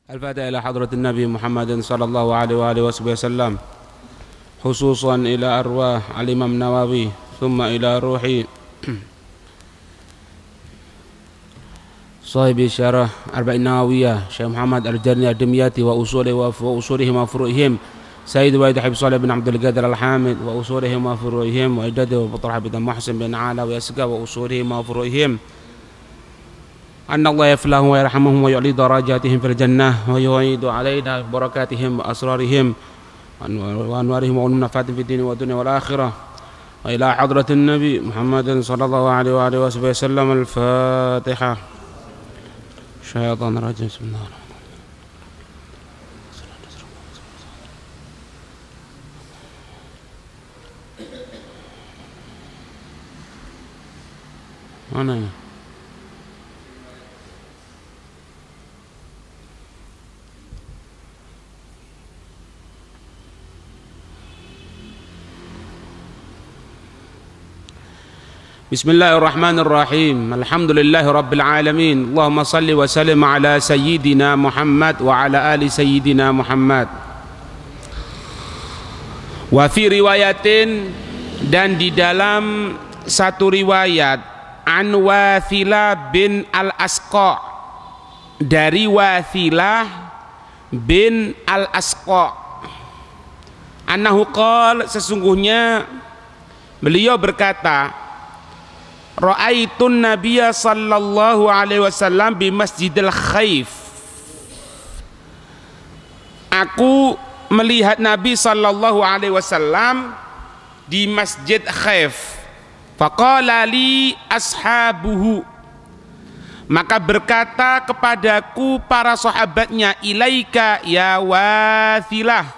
الفاتحة إلى حضرة النبي محمد صلى الله عليه وآله وسلم، خصوصا إلى أرواح الإمام النووي، ثم إلى روح صاحب الشرح أربعين نووية شيخ محمد الجرني الدمياطي وأصولهم وفروعهم سيد والد حبيب صالح بن عبد القادر الحامد وأصولهم وفروعهم وإجداده وبطرح بن محسن بن علا ويسقى وأصولهم وفروعهم أن الله يفلهم ويرحمهم ويعلي درجاتهم في الجنة ويعيد علينا بركاتهم وأسرارهم وأنوارهم ونفعاتهم في الدين والدنيا والآخرة وإلى حضرة النبي محمد صلى الله عليه وآله وسلم. الفاتحة. الشيطان الرجيم. بسم الله الرحمن الرحيم. mana Bismillahirrahmanirrahim. Alhamdulillahi rabbil alamin. Allahumma salli wa sallim ala sayyidina Muhammad wa ala ali sayyidina Muhammad. Wa fi riwayatin, dan di dalam satu riwayat, an Wathilah bin al-Asqa, dari Wathilah bin al-Asqa, annahu qala, sesungguhnya beliau berkata, Ra'aitun Nabiyya sallallahu alaihi wasallam di Masjidil Khaif. Aku melihat Nabi sallallahu alaihi wasallam di Masjid Khaif. Faqala li ashabuhu, maka berkata kepadaku para sahabatnya, ilaika ya Wathilah,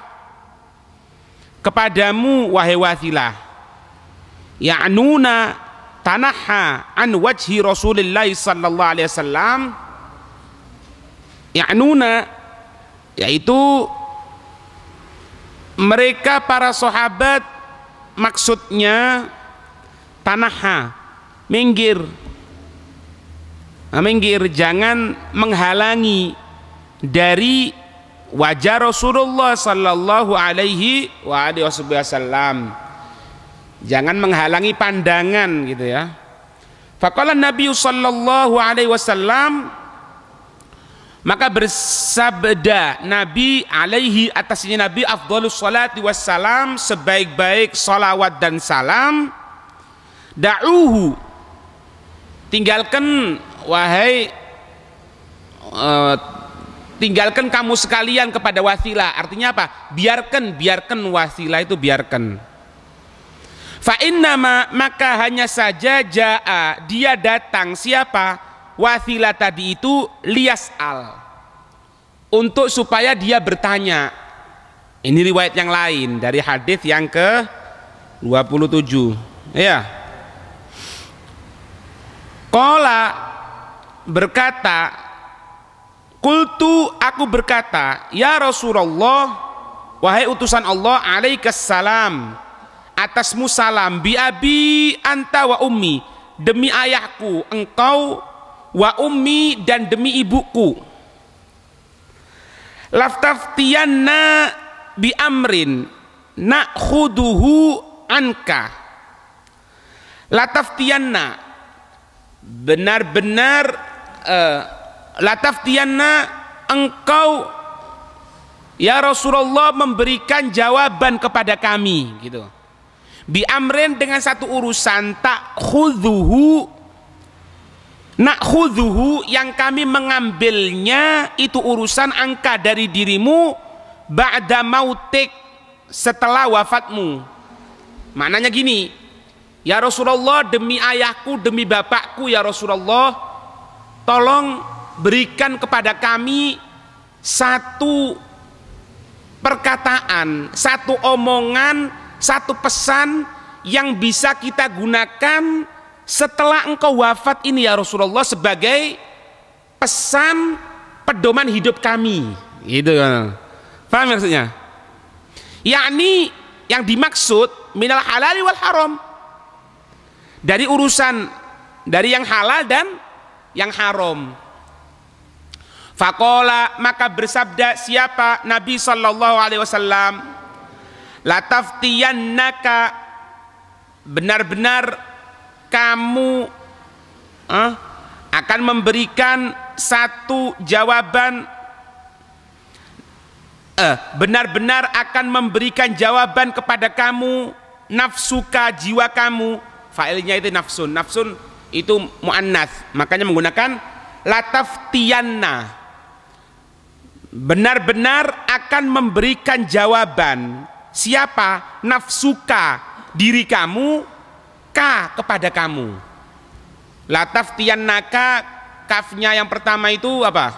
kepadamu wahai Wathilah, ya'nuna tanaha an wajhi Rasulillah sallallahu alaihi wasallam, ya'nuna, yaitu mereka para sahabat, maksudnya tanaha, minggir, minggir, jangan menghalangi dari wajah Rasulullah sallallahu alaihi wasallam, jangan menghalangi pandangan gitu ya. Faqala Nabi sallallahu alaihi wasallam, maka bersabda Nabi alaihi, atasnya Nabi afdhalus salati wassalam, sebaik-baik salawat dan salam, da'uhu, tinggalkan wahai tinggalkan kamu sekalian kepada Wathilah. Artinya apa? Biarkan Wathilah itu biarkan. Fa innama, maka hanya saja jaa, dia datang, siapa? Wathilah tadi itu, liyas'al, untuk supaya dia bertanya. Ini riwayat yang lain dari hadis yang ke 27 ya. Qala, berkata, qultu, aku berkata, ya Rasulullah, wahai utusan Allah, alaikassalam, atasmu salam, bi abi anta wa ummi, demi ayahku engkau, wa ummi, dan demi ibuku. Laftaftiyanna bi amrin na'khuduhu anka. Lataftiyanna, benar-benar lataftiyanna, engkau ya Rasulullah memberikan jawaban kepada kami gitu. Bi amrin, dengan satu urusan, ta'khudhuhu, na'khudhuhu, yang kami mengambilnya itu urusan, angka, dari dirimu, ba'da mautik, setelah wafatmu. Maknanya gini, ya Rasulullah, demi ayahku, demi bapakku ya Rasulullah, tolong berikan kepada kami satu perkataan, satu omongan, satu pesan yang bisa kita gunakan setelah engkau wafat ini ya Rasulullah, sebagai pesan pedoman hidup kami gitu kan. Paham maksudnya? Yakni yang dimaksud minal halali wal haram, dari urusan, dari yang halal dan yang haram. Faqala, maka bersabda siapa Nabi sallallahu alaihi wasallam, lataftiyannaka, benar-benar kamu akan memberikan satu jawaban, benar-benar akan memberikan jawaban kepada kamu, nafsuka, jiwa kamu. Fa'ilnya itu nafsun, nafsun itu muannats, makanya menggunakan lataftiyanna. Benar-benar akan memberikan jawaban siapa? Nafsuka, diri kamu, ka, kepada kamu. Lataftiyannaka, kafnya yang pertama itu apa?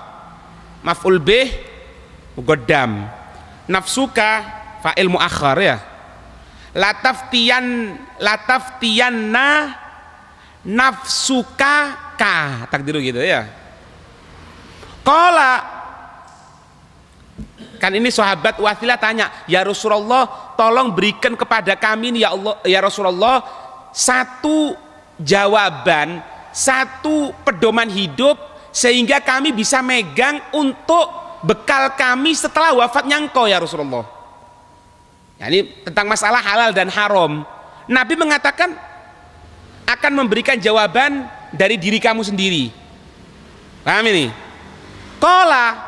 Maf'ul bih muqaddam. Nafsuka fa'il muakhar ya. Lataftiyanna nafsuka ka, takdiru gitu ya. Qala, kan ini sahabat Wathilah tanya, ya Rasulullah, tolong berikan kepada kami ya Allah, ya Rasulullah, satu jawaban, satu pedoman hidup sehingga kami bisa megang untuk bekal kami setelah wafatnya engkau ya Rasulullah. Ya, ini tentang masalah halal dan haram. Nabi mengatakan akan memberikan jawaban dari diri kamu sendiri. Paham ini? Qala,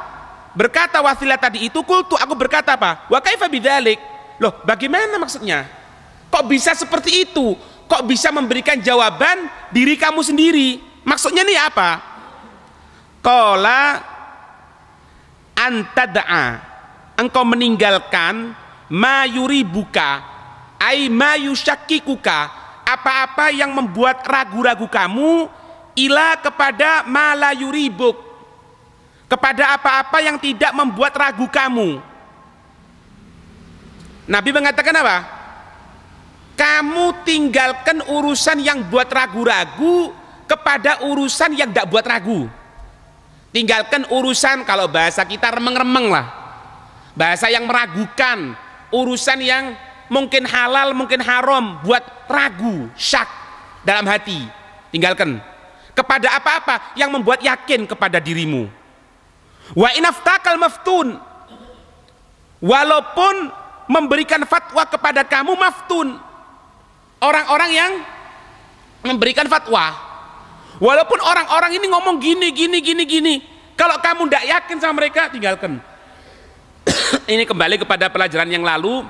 berkata Wathilah tadi itu, kultu, aku berkata apa? Wa kaifa bidzalik? Loh, bagaimana maksudnya? Kok bisa seperti itu? Kok bisa memberikan jawaban diri kamu sendiri? Maksudnya nih apa? Qala antada'a, engkau meninggalkan ma yuribuka, ai ma yushakkikuka, apa-apa yang membuat ragu-ragu kamu, ila kepada ma la yuribuk, kepada apa-apa yang tidak membuat ragu kamu. Nabi mengatakan apa? Kamu tinggalkan urusan yang buat ragu-ragu kepada urusan yang tidak buat ragu. Tinggalkan urusan, kalau bahasa kita remeng-remeng lah, bahasa yang meragukan, urusan yang mungkin halal mungkin haram, buat ragu, syak dalam hati. Tinggalkan kepada apa-apa yang membuat yakin kepada dirimu. Wa inaftakal maftun, walaupun memberikan fatwa kepada kamu maftun, orang-orang yang memberikan fatwa, walaupun orang-orang ini ngomong gini, kalau kamu tidak yakin sama mereka, tinggalkan. Ini kembali kepada pelajaran yang lalu,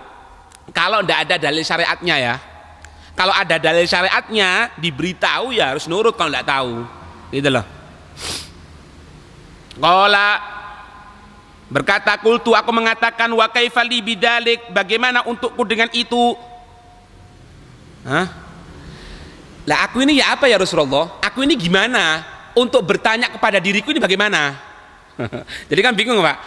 kalau tidak ada dalil syariatnya ya. Kalau ada dalil syariatnya diberitahu ya harus nurut, kalau tidak tahu, gitu loh. Qala, berkata kultu, aku mengatakan, wa kaifa li bidzalik, bagaimana untukku dengan itu? Lah aku ini ya apa ya Rasulullah? Aku ini gimana untuk bertanya kepada diriku ini bagaimana? Jadi kan bingung Pak.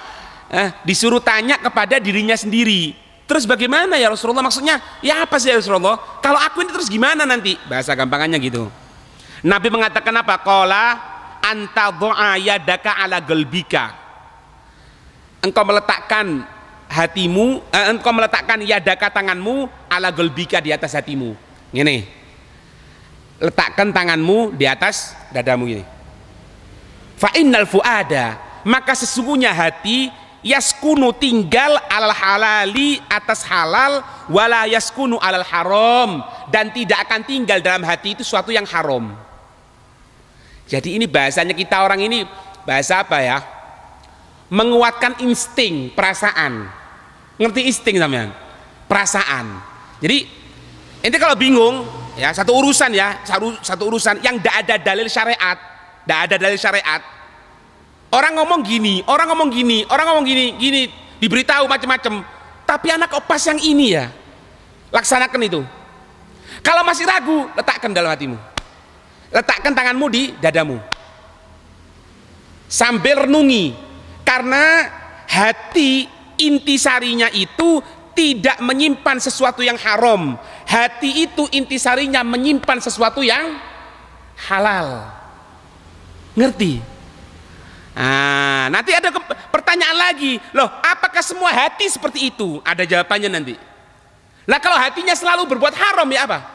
Disuruh tanya kepada dirinya sendiri. Terus bagaimana ya Rasulullah? Maksudnya ya apa sih ya Rasulullah? Kalau aku ini terus gimana nanti? Bahasa gampangannya gitu. Nabi mengatakan apa? Qala anta du'a yadaka ala qalbika, engkau meletakkan hatimu, engkau meletakkan yadaka, tanganmu, ala qalbika, di atas hatimu. Gini, letakkan tanganmu di atas dadamu gini. Fa innal fuada, maka sesungguhnya hati, yaskunu, tinggal, alal halali, atas halal, wala yaskunu alal haram, dan tidak akan tinggal dalam hati itu suatu yang haram. Jadi ini bahasanya kita orang ini bahasa apa ya? Menguatkan insting, perasaan. Ngerti insting sampean? Perasaan. Jadi ente kalau bingung ya, satu urusan yang tidak ada dalil syariat, tidak ada dalil syariat. Orang ngomong gini, orang ngomong gini, diberitahu macam-macam. Tapi anak opas yang ini ya, laksanakan itu. Kalau masih ragu, letakkan dalam hatimu. Letakkan tanganmu di dadamu sambil renungi, karena hati intisarinya itu tidak menyimpan sesuatu yang haram. Hati itu intisarinya menyimpan sesuatu yang halal. Ngerti? Nanti ada pertanyaan lagi, loh apakah semua hati seperti itu? Ada jawabannya nanti. Lah kalau hatinya selalu berbuat haram ya apa?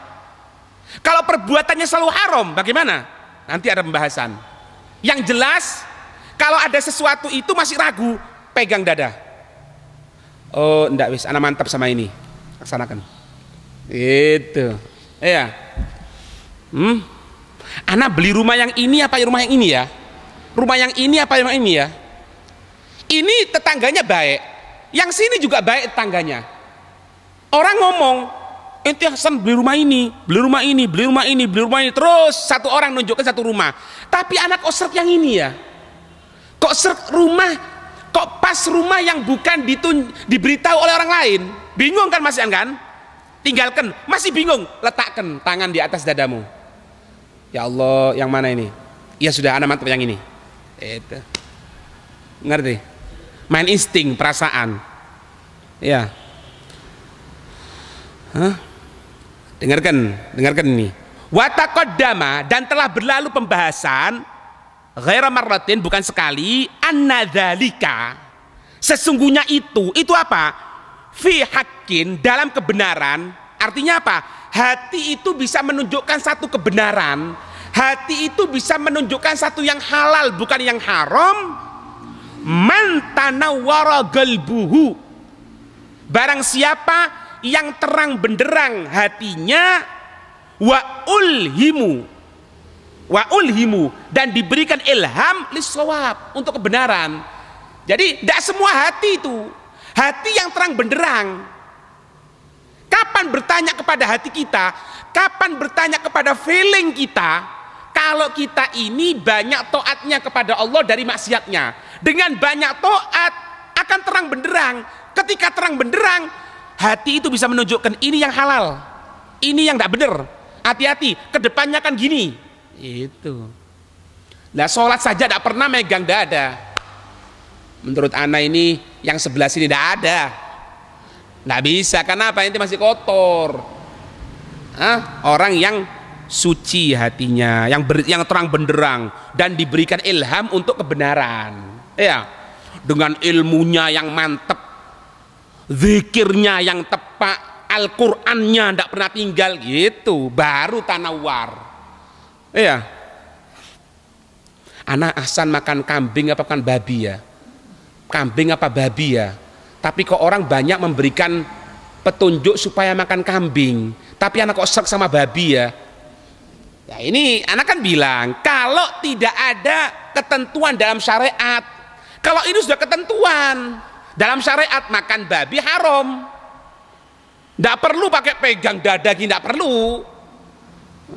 Kalau perbuatannya selalu haram, bagaimana? Nanti ada pembahasan. Yang jelas, Kalau ada sesuatu itu masih ragu, pegang dada. Oh, enggak wis, ana mantap sama ini. Laksanakan. Itu. Iya. Ana beli rumah yang ini apa rumah yang ini ya? Rumah yang ini apa rumah ini ya? Ini tetangganya baik. Yang sini juga baik tetangganya. Orang ngomong, ente Hasan beli rumah ini, beli rumah ini, beli rumah ini, beli rumah ini, terus satu orang nunjukkan satu rumah. Tapi anak kok serk yang ini ya? Kok serk rumah, kok pas rumah yang bukan diberitahu oleh orang lain? Bingung kan Mas Ian kan? Tinggalkan, masih bingung, letakkan tangan di atas dadamu. Ya Allah, yang mana ini? Ya sudah, anak mantap yang ini. Itu. Ngerti? Main insting, perasaan. Ya. Hah? Dengarkan ini. Wa taqaddama, dan telah berlalu pembahasan ghaira marratin, bukan sekali, anna dzalika, sesungguhnya itu apa? Fi haqqin, dalam kebenaran. Artinya apa? Hati itu bisa menunjukkan satu kebenaran. Hati itu bisa menunjukkan satu yang halal, bukan yang haram. Man tanawwara qalbuhu, barang siapa yang terang benderang hatinya, wa ulhimu, dan diberikan ilham lis-shawab, untuk kebenaran. Jadi tidak semua hati itu hati yang terang benderang. Kapan bertanya kepada hati kita? Kapan bertanya kepada feeling kita? Kalau kita ini banyak taatnya kepada Allah dari maksiatnya. Dengan banyak taat akan terang benderang. Ketika terang benderang, hati itu bisa menunjukkan ini yang halal, ini yang tidak benar. Hati-hati, kedepannya kan gini. Itu. Nah, sholat saja tidak pernah megang dada. Menurut ana ini yang sebelah sini tidak ada. Tidak bisa, kenapa? Ini masih kotor. Orang yang suci hatinya, yang terang benderang dan diberikan ilham untuk kebenaran. Ya, dengan ilmunya yang mantap, zikirnya yang tepat, Al-Qur'annya tidak pernah tinggal, gitu, baru tanawar. Iya. Anak Hasan makan kambing apa makan babi ya? Kambing apa babi ya? Tapi kok orang banyak memberikan petunjuk supaya makan kambing, tapi anak kok serk sama babi ya? Ya ini anak kan bilang, kalau tidak ada ketentuan dalam syariat, kalau ini sudah ketentuan dalam syariat, makan babi haram. Tidak perlu pakai pegang dada gini, tidak perlu.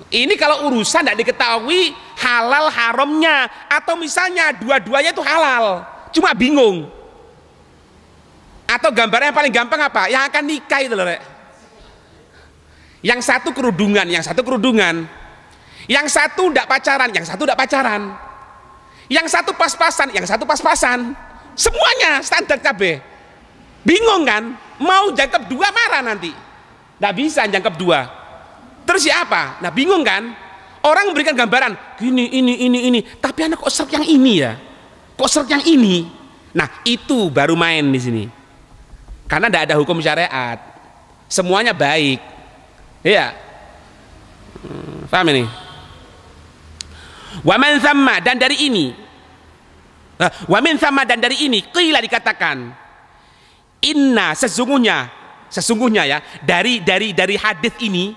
Ini kalau urusan tidak diketahui halal haramnya, atau misalnya dua-duanya itu halal, cuma bingung. Atau gambarnya yang paling gampang apa? Yang akan nikah itu loh, Rek. Yang satu kerudungan, yang satu kerudungan. Yang satu tidak pacaran, yang satu tidak pacaran. Yang satu pas-pasan, yang satu pas-pasan. Semuanya standar KB. Bingung kan? Mau jangkep dua marah nanti. Tidak bisa jangkep dua. Terus siapa? Nah bingung kan? Orang memberikan gambaran gini, ini. Tapi anak kok serk yang ini ya? Kok serk yang ini? Nah itu baru main di sini. Karena tidak ada hukum syariat. Semuanya baik. Iya. Paham ini? Wa man thamma, dan dari ini. Wa min thamma, dan dari ini qila dikatakan, inna, sesungguhnya ya, dari hadis ini,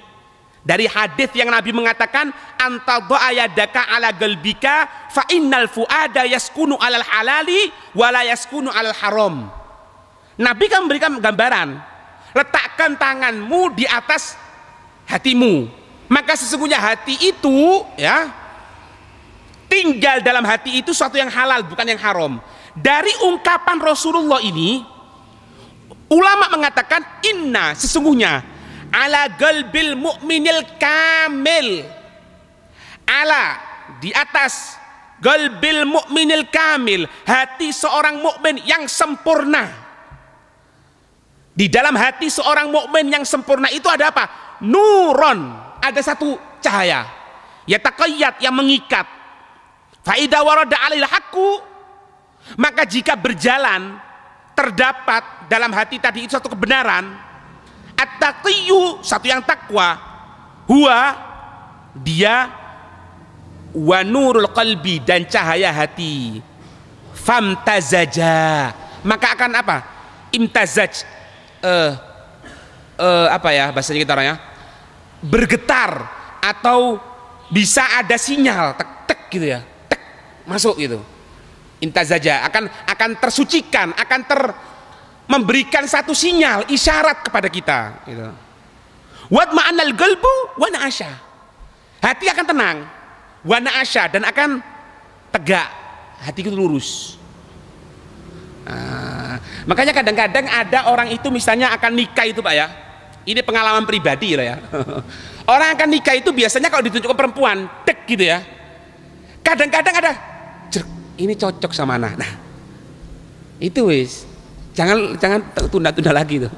dari hadis yang Nabi mengatakan antadha yadaka ala qalbika fa innal fuada yaskunu alal halali wa la yaskunu alal haram. Nabi kan memberikan gambaran, letakkan tanganmu di atas hatimu, maka sesungguhnya hati itu ya, tinggal dalam hati itu suatu yang halal, bukan yang haram. Dari ungkapan Rasulullah ini, ulama mengatakan inna, sesungguhnya, ala qalbil mu'minil kamil, ala, di atas, qalbil mu'minil kamil, hati seorang mukmin yang sempurna. Di dalam hati seorang mukmin yang sempurna itu ada apa? Nuron, ada satu cahaya, yataqayyad, yang mengikat. Fa idza warada 'alail haqqu, maka jika berjalan terdapat dalam hati tadi itu satu kebenaran, at-taqiyyu, satu yang takwa, huwa, dia, wa nurul qalbi, dan cahaya hati, famtazaja, maka akan apa? Imtazaj, apa ya bahasanya kita orangnya, bergetar atau bisa ada sinyal tek tek gitu ya, tek masuk gitu. Imtazaja akan tersucikan, akan memberikan satu sinyal isyarat kepada kita gitu. Wat ma'anal qalbu wa na'asya, hati akan tenang, wa na'asya, dan akan tegak, hati itu lurus. Makanya kadang-kadang ada orang itu misalnya akan nikah itu Pak ya, ini pengalaman pribadi lah ya. Orang akan nikah itu biasanya kalau ditunjukkan perempuan dek gitu ya, kadang-kadang ada ini cocok sama anak. Nah itu wis, jangan tunda-tunda lagi tuh.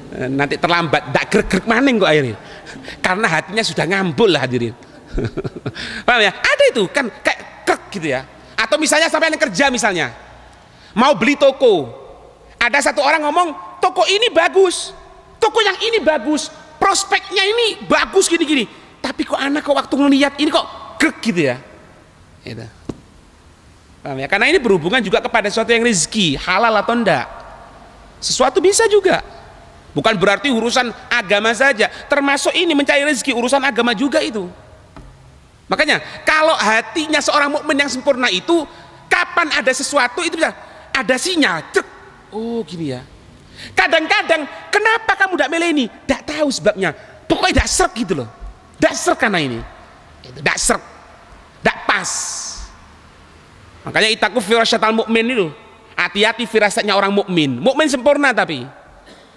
Nanti terlambat, ndak grek-grek maning kok akhirnya, karena hatinya sudah ngambul lah hadirin. Paham ya? Ada itu kan kayak krek gitu ya. Atau misalnya sampai yang kerja misalnya mau beli toko, ada satu orang ngomong toko ini bagus, toko yang ini bagus, prospeknya ini bagus gini-gini, tapi kok anak kok waktu ngelihat ini kok grek gitu ya. Gitu. Paham ya? Karena ini berhubungan juga kepada sesuatu yang rezeki, halal atau enggak. Sesuatu bisa juga. Bukan berarti urusan agama saja, termasuk ini mencari rezeki, urusan agama juga itu. Makanya kalau hatinya seorang mukmin yang sempurna itu, kapan ada sesuatu itu bisa ada sinyal, cek. Oh gini ya. Kadang-kadang kenapa kamu tidak milih ini? Tidak tahu sebabnya. Pokoknya tidak serk gitu loh. Tidak serk karena ini. Tidak serk. Tidak pas. Makanya itaku firasyatal mukmin itu. Hati-hati firasatnya orang mukmin. Mukmin sempurna tapi.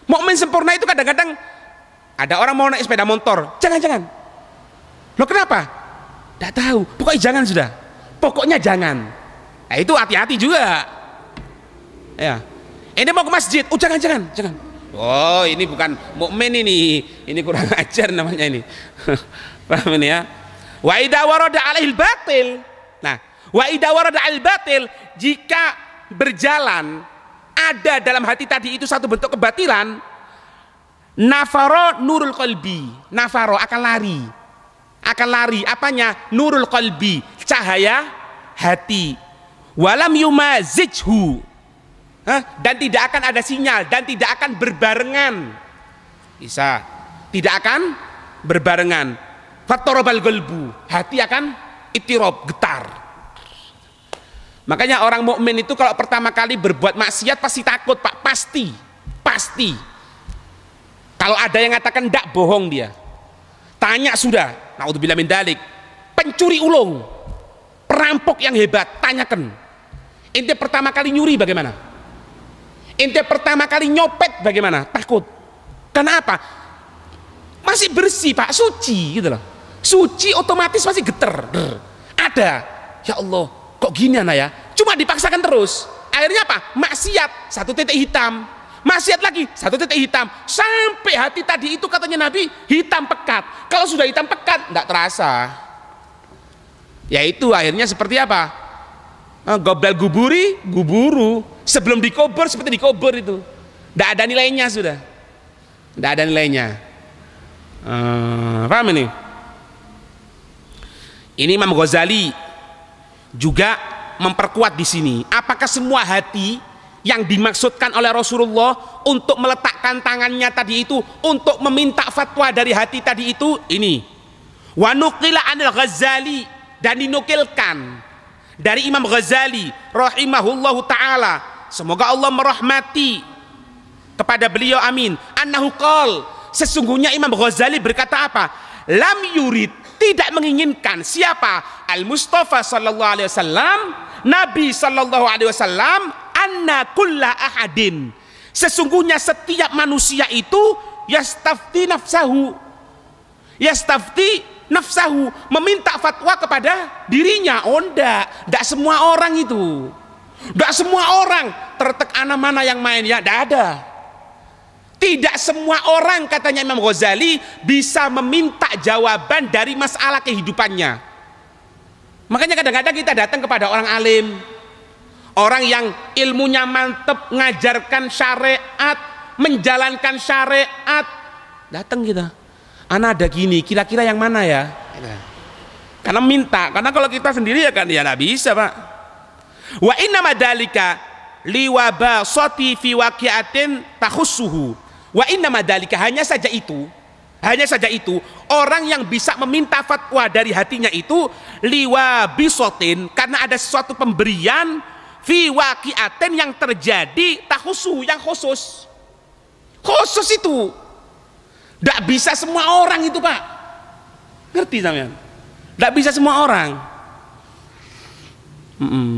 Mukmin sempurna itu kadang-kadang ada orang mau naik sepeda motor, jangan. Loh kenapa? Tidak tahu. Pokoknya jangan sudah. Pokoknya jangan. Nah, itu hati-hati juga. Ya. Ini mau ke masjid. Oh jangan. Oh ini bukan mukmin ini. Ini kurang ajar namanya ini. Paham ini ya? Wa idza warada 'alaihil batil. Nah, wa idza warada 'alaihil batil, jika berjalan ada dalam hati tadi itu satu bentuk kebatilan, nafaro nurul qalbi, nafaro akan lari apanya? Nurul qalbi, cahaya hati, walam yumazijhu, dan tidak akan ada sinyal, dan tidak akan berbarengan, bisa tidak akan berbarengan. Fatorobal qalbu, hati akan ittirob, getar. Makanya orang mukmin itu kalau pertama kali berbuat maksiat pasti takut Pak, pasti. Kalau ada yang mengatakan tidak, bohong dia. Tanya sudah, naudzubillah min dalik, pencuri ulung, perampok yang hebat, tanyakan. Ente pertama kali nyuri bagaimana? Ente pertama kali nyopet bagaimana? Takut. Kenapa? Masih bersih Pak, suci gitu loh. Suci otomatis masih geter. Ada. Ya Allah, kok gini anak ya? Cuma dipaksakan terus. Akhirnya apa? Maksiat, satu titik hitam. Maksiat lagi, satu titik hitam. Sampai hati tadi itu katanya Nabi, hitam pekat. Kalau sudah hitam pekat, tidak terasa. Yaitu akhirnya seperti apa? Goblal guburu. Sebelum dikubur, seperti dikubur itu. Tidak ada nilainya sudah. Tidak ada nilainya. Paham ini? Ini Imam Ghazali juga memperkuat di sini. Apakah semua hati yang dimaksudkan oleh Rasulullah untuk meletakkan tangannya tadi itu untuk meminta fatwa dari hati tadi itu? Ini wa nuqila anil Ghazali, dan dinukilkan dari Imam Ghazali rahimahullahu taala, semoga Allah merahmati kepada beliau, amin, annahu qol, sesungguhnya Imam Ghazali berkata apa? Lam yurid, tidak menginginkan siapa? Al Mustafa sallallahu alaihi wasallam, Nabi sallallahu alaihi wasallam, anna kulla ahadin, sesungguhnya setiap manusia itu yastafti nafsahu, meminta fatwa kepada dirinya. Oh enggak semua orang itu, enggak semua orang tertek ana mana yang main ya, enggak ada. Tidak semua orang, katanya Imam Ghazali, bisa meminta jawaban dari masalah kehidupannya. Makanya kadang-kadang kita datang kepada orang alim, orang yang ilmunya mantep, ngajarkan syariat, menjalankan syariat. Datang kita, ana ada gini, kira-kira yang mana ya? Karena minta, karena kalau kita sendiri ya kan ya nggak bisa Pak. Wa inna madalika liwabasati fi waqi'atin takhussuhu. Wa inna madalika, hanya saja itu orang yang bisa meminta fatwa dari hatinya itu liwabisotin, karena ada sesuatu pemberian fi waqi'atin yang terjadi takhussuhu, yang khusus itu. Tidak bisa semua orang itu, Pak. Ngerti sampean? Tidak bisa semua orang.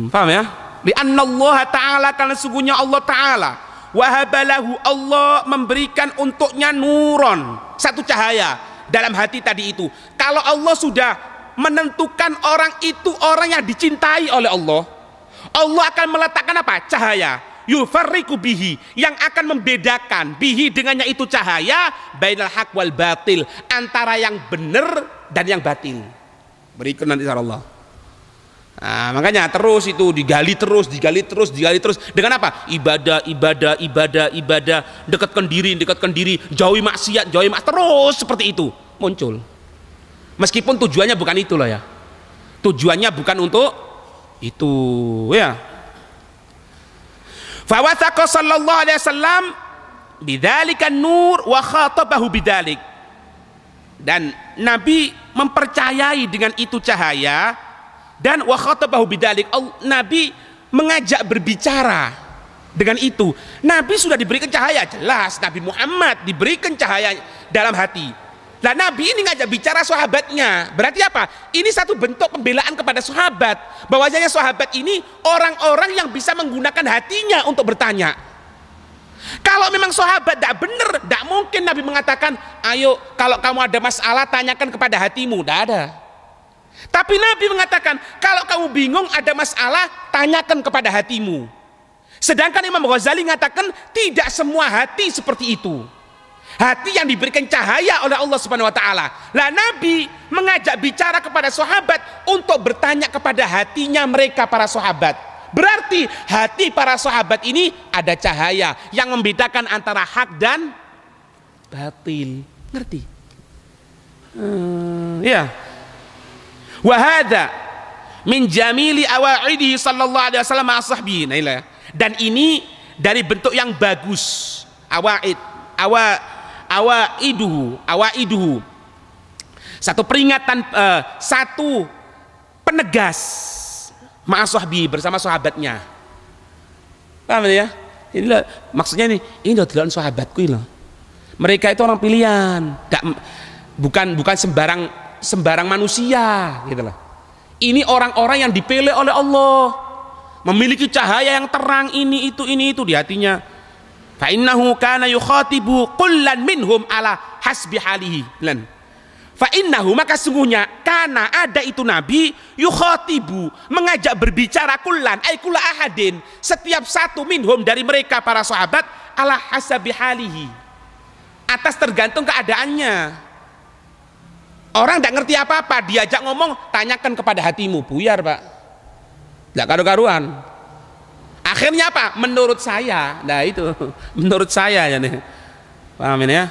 Paham ya? Li'anna Allah Ta'ala, karena sungguhnya Allah Ta'ala wahabalahu, Allah memberikan untuknya nuron, satu cahaya dalam hati tadi itu. Kalau Allah sudah menentukan orang itu orang yang dicintai oleh Allah, Allah akan meletakkan apa? Cahaya. Yufarriqu bihi, yang akan membedakan bihi dengannya itu cahaya, bainal haq wal batil, antara yang benar dan yang batil. Berikut nanti insyaallah. Nah, makanya terus itu digali terus dengan apa? Ibadah, dekatkan diri, jauhi maksiat, terus seperti itu muncul. Meskipun tujuannya bukan itu loh ya. Tujuannya bukan untuk itu ya. Fa wathaqa sallallahu alaihi wasallam bidzalika nur wa khatabahu bidzalik. Dan Nabi mempercayai dengan itu cahaya, dan wa khatabahu bidzalik, Nabi mengajak berbicara dengan itu. Nabi sudah diberikan cahaya, jelas Nabi Muhammad diberikan cahaya dalam hati. Nah, Nabi ini ngajak bicara sahabatnya. Berarti apa? Ini satu bentuk pembelaan kepada sahabat, bahwasanya sahabat ini orang-orang yang bisa menggunakan hatinya untuk bertanya. Kalau memang sahabat tidak benar, tidak mungkin Nabi mengatakan, ayo kalau kamu ada masalah tanyakan kepada hatimu. Tidak ada. Tapi Nabi mengatakan, kalau kamu bingung ada masalah, tanyakan kepada hatimu. Sedangkan Imam Ghazali mengatakan, tidak semua hati seperti itu. Hati yang diberikan cahaya oleh Allah Subhanahu wa Ta'ala. Lah, Nabi mengajak bicara kepada sahabat untuk bertanya kepada hatinya mereka, para sahabat. Berarti hati para sahabat ini ada cahaya yang membedakan antara hak dan batil. Ngerti? Ya. Wahada min jamili awaidihi sallallahu alaihi wasallam ashabihi. Dan ini dari bentuk yang bagus, awaiduhu, satu peringatan, satu penegas ma'asahbi, bersama sahabatnya. Paham ya? Inilah maksudnya ini adalah sahabatku ini. Mereka itu orang pilihan, bukan sembarang manusia gitu loh. Ini orang-orang yang dipilih oleh Allah, memiliki cahaya yang terang, ini itu di hatinya. Fa innahu kana yukhatibu kullan minhum ala hasbi halihi. Fa innahu, maka sungguhnya kana ada itu Nabi yukhatibu, mengajak berbicara kullan ay kulla ahadin, setiap satu minhum dari mereka para sahabat, ala hasbi halihi, atas tergantung keadaannya. Orang tidak ngerti apa-apa, diajak ngomong, tanyakan kepada hatimu. Buyar, Pak. Tidak karu-karuan. Akhirnya apa? Menurut saya. Nah itu, menurut saya ya nih. Paham ini ya?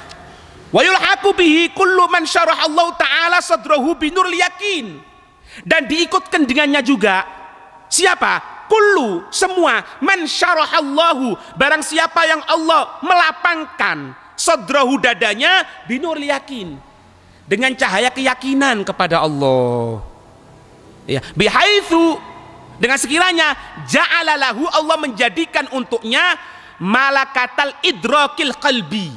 Wa yulhaqu bihi kullu man syarah Allah Ta'ala sadrahu binur yakin. Dan diikutkan dengannya juga siapa? Kullu, semua, man syarah Allahu, barang siapa yang Allah melapangkan sadrahu, dadanya, binur yakin, dengan cahaya keyakinan kepada Allah. Ya, bihaitsu, dengan sekiranya ja'alalahu, Allah menjadikan untuknya malakatal idrakil qalbi,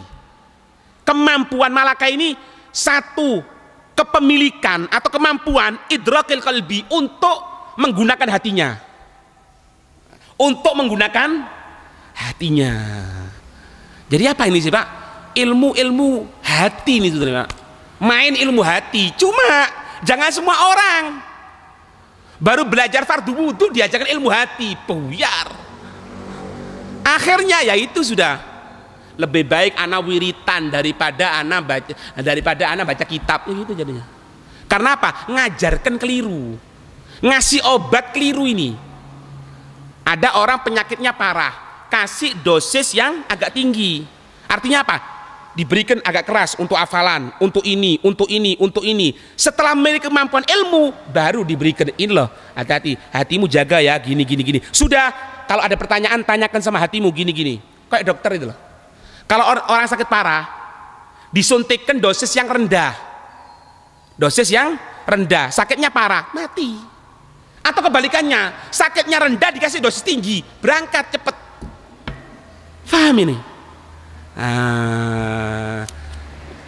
kemampuan malaka ini satu kepemilikan atau kemampuan idrakil qalbi, untuk menggunakan hatinya, Jadi apa ini sih, Pak? Ilmu hati ini sudah, Pak. Main ilmu hati, cuma jangan semua orang baru belajar fardu wudu diajarkan ilmu hati, buyar. Akhirnya ya itu sudah, lebih baik anak wiritan daripada anak baca kitab, gitu jadinya. Karena apa? Ngajarkan keliru, ngasih obat keliru ini. Ada orang penyakitnya parah, kasih dosis yang agak tinggi. Artinya apa? diberikan agak keras untuk hafalan, untuk ini, untuk ini, untuk ini. Setelah memiliki kemampuan ilmu, baru diberikan ini loh, hati-hati, hatimu jaga ya, gini, gini, gini. Sudah, kalau ada pertanyaan, tanyakan sama hatimu, gini, gini. Kayak dokter itu loh. Kalau orang sakit parah, disuntikkan dosis yang rendah. Dosis yang rendah, sakitnya parah, mati. Atau kebalikannya, sakitnya rendah dikasih dosis tinggi, berangkat cepet. Paham ini?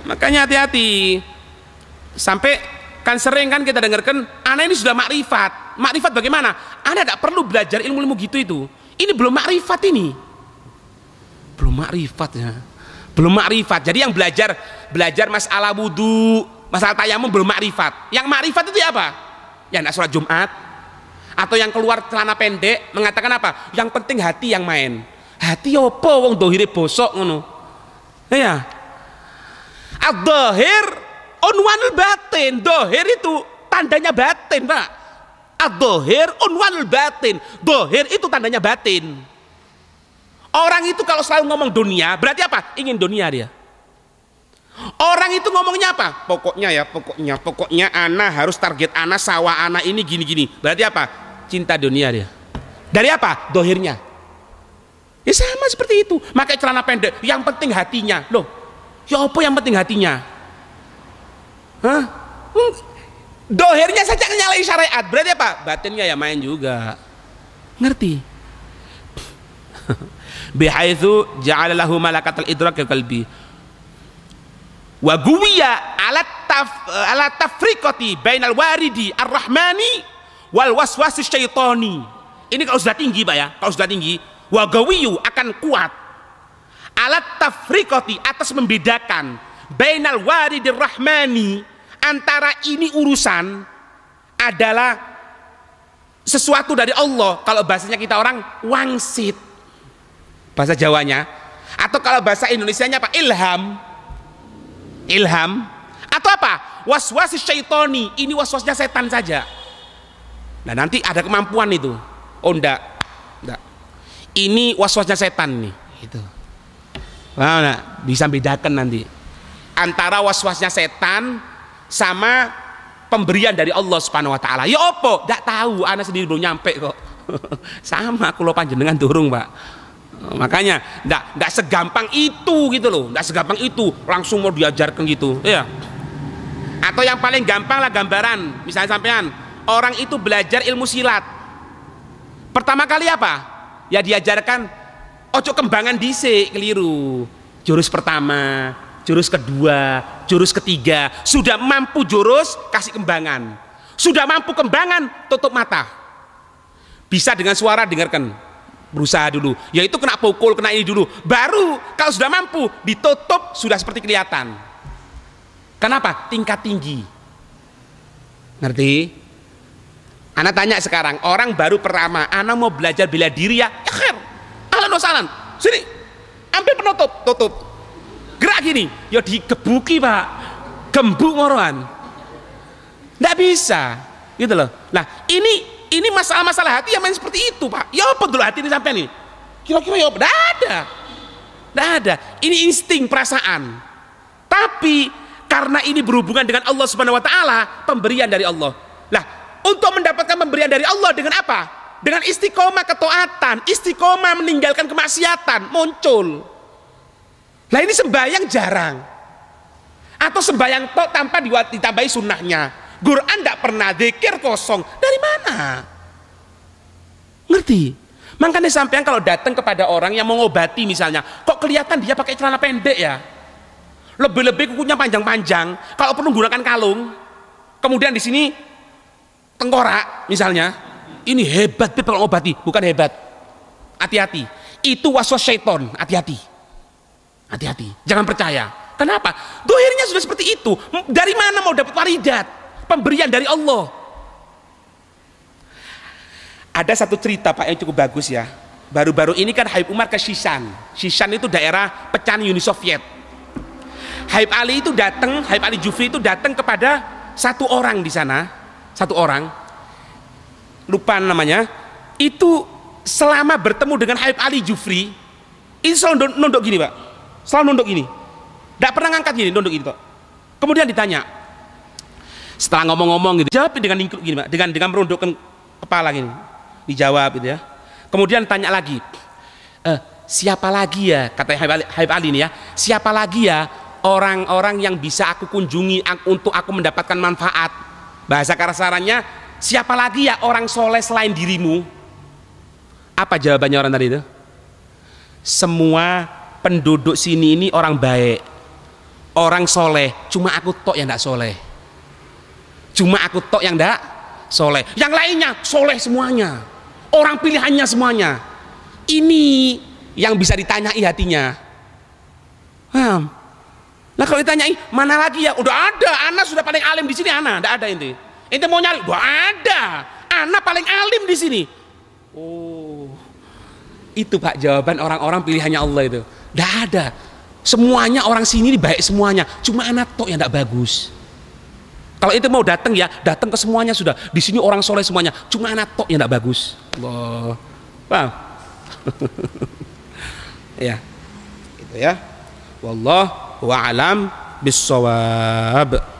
Makanya hati-hati. Sampai kan sering kan kita dengarkan, anak ini sudah makrifat. Makrifat bagaimana? Anak tidak perlu belajar ilmu-ilmu gitu itu. Ini belum makrifat ini. Belum makrifat ya. Belum makrifat. Jadi yang belajar masalah wudu, masalah tayamum belum makrifat. Yang makrifat itu apa? Yang nak sholat Jumat, atau yang keluar celana pendek mengatakan apa? Yang penting hati yang main. Hati apa wong dohire bosok ngono. Ya, ad-dhahir unwanul batin. Dohir itu tandanya batin, Pak. Ad-dhahir unwanul batin. Dohir itu tandanya batin. Orang itu kalau selalu ngomong dunia, berarti apa? Ingin dunia dia. Orang itu ngomongnya apa? Pokoknya ana harus target ana sawah ana ini gini-gini. Berarti apa? Cinta dunia dia. Dari apa? Dohirnya. Ya sama seperti itu. Pakai celana pendek, yang penting hatinya. Loh, ya apa yang penting hatinya? Hah? Dohirnya saja nyalain syariat. Berarti apa? Batinnya ya main juga. Ngerti? Bihaitsu ja'ala lahu malakatal idrak qalbi. Wa guwiya ala tafriqati bainal waridi ar-rahmani wal waswasis syaitani. Ini kalau sudah tinggi, Pak ya. Kalau sudah tinggi, wa gawiyu akan kuat alat tafriqati, atas membedakan bainal waridir rahmani, antara ini urusan adalah sesuatu dari Allah. Kalau bahasanya kita orang wangsit, bahasa Jawanya, atau kalau bahasa Indonesianya apa? Ilham, atau apa? Waswasis syaitoni, ini waswasnya setan saja. Nah nanti ada kemampuan itu. Oh enggak. Ini waswasnya setan nih, gitu. Nah, bisa bedakan nanti antara waswasnya setan sama pemberian dari Allah Subhanahu Wa Taala. Ya opo? Tidak tahu, anak sendiri belum nyampe kok. Sama, kulo panjenengan durung, Pak. Makanya tidak segampang itu gitu loh, tidak segampang itu langsung mau diajarkan gitu, ya. Atau yang paling gampang lah gambaran, misalnya sampean orang itu belajar ilmu silat, pertama kali apa? Ya diajarkan ojo kembangan dhisik, keliru. Jurus pertama, jurus kedua, jurus ketiga. Sudah mampu jurus, kasih kembangan. Sudah mampu kembangan, tutup mata. Bisa dengan suara dengarkan. Berusaha dulu. Yaitu kena pukul, kena ini dulu. Baru kalau sudah mampu, ditutup sudah seperti kelihatan. Kenapa? Tingkat tinggi. Ngerti? Anak tanya sekarang, orang baru pertama, anak mau belajar bela diri ya, khair, ahlan wa sahlan, sini, ambil penutup, tutup, gerak gini, ya digebuki Pak, gembuk morohan, nggak bisa, gitu loh. Nah ini masalah-masalah hati yang main seperti itu Pak. Ya apa dulu hati ini sampai nih? Kira-kira ya apa? Nggak ada. Ini insting, perasaan. Tapi karena ini berhubungan dengan Allah Subhanahu Wa Taala, pemberian dari Allah. Lah, untuk mendapatkan pemberian dari Allah dengan apa? Dengan istiqomah ketaatan, istiqomah meninggalkan kemaksiatan muncul. Lah ini sembahyang jarang, atau sembahyang tok tanpa ditambahi sunnahnya. Quran tidak pernah, zikir kosong. Dari mana? Ngerti? Makanya sampean kalau datang kepada orang yang mengobati misalnya, kok kelihatan dia pakai celana pendek ya? Lebih-lebih kukunya panjang-panjang. Kalau perlu gunakan kalung. Kemudian di sini tengkorak misalnya, ini hebat kalau ngobati, bukan hebat. Hati-hati, itu waswas syaiton. Hati-hati, jangan percaya. Kenapa? Dohirnya sudah seperti itu. Dari mana mau dapat waridat? Pemberian dari Allah. Ada satu cerita Pak yang cukup bagus ya. Baru-baru ini kan Habib Umar ke Shishan. Shishan itu daerah pecahan Uni Soviet. Habib Ali Jufri itu datang kepada satu orang di sana. Satu orang, lupa namanya, itu selama bertemu dengan Habib Ali Jufri, itu selalu nunduk gini Pak, selalu nunduk gini. Tidak pernah ngangkat gini, nunduk gitu. Kemudian ditanya, setelah ngomong-ngomong gitu, jawab dengan lingkup gini, Pak, dengan merundukkan kepala gini, dijawab gitu ya. Kemudian tanya lagi, siapa lagi ya, kata Habib Ali ini ya, siapa lagi ya orang-orang yang bisa aku kunjungi untuk aku mendapatkan manfaat? Bahasa kasarannya, siapa lagi ya orang soleh selain dirimu? Apa jawabannya orang tadi itu? Semua penduduk sini ini orang baik, orang soleh, cuma aku tok yang tidak soleh. Cuma aku tok yang tidak soleh. Yang lainnya soleh semuanya, orang pilihannya semuanya. Ini yang bisa ditanyai hatinya. Nah kalau ditanyai mana lagi ya, udah ada, ana sudah paling alim di sini, ana tidak ada inti. Inti mau nyari, udah ada, ana paling alim di sini. Oh, itu Pak jawaban orang-orang pilihannya Allah itu. Tidak ada. Semuanya orang sini baik semuanya, cuma anak tok yang tidak bagus. Kalau itu mau datang ya, datang ke semuanya sudah. Di sini orang soleh semuanya, cuma anak tok yang tidak bagus. Allah, paham? Ya, itu ya. Wallahu a'lam bissawab.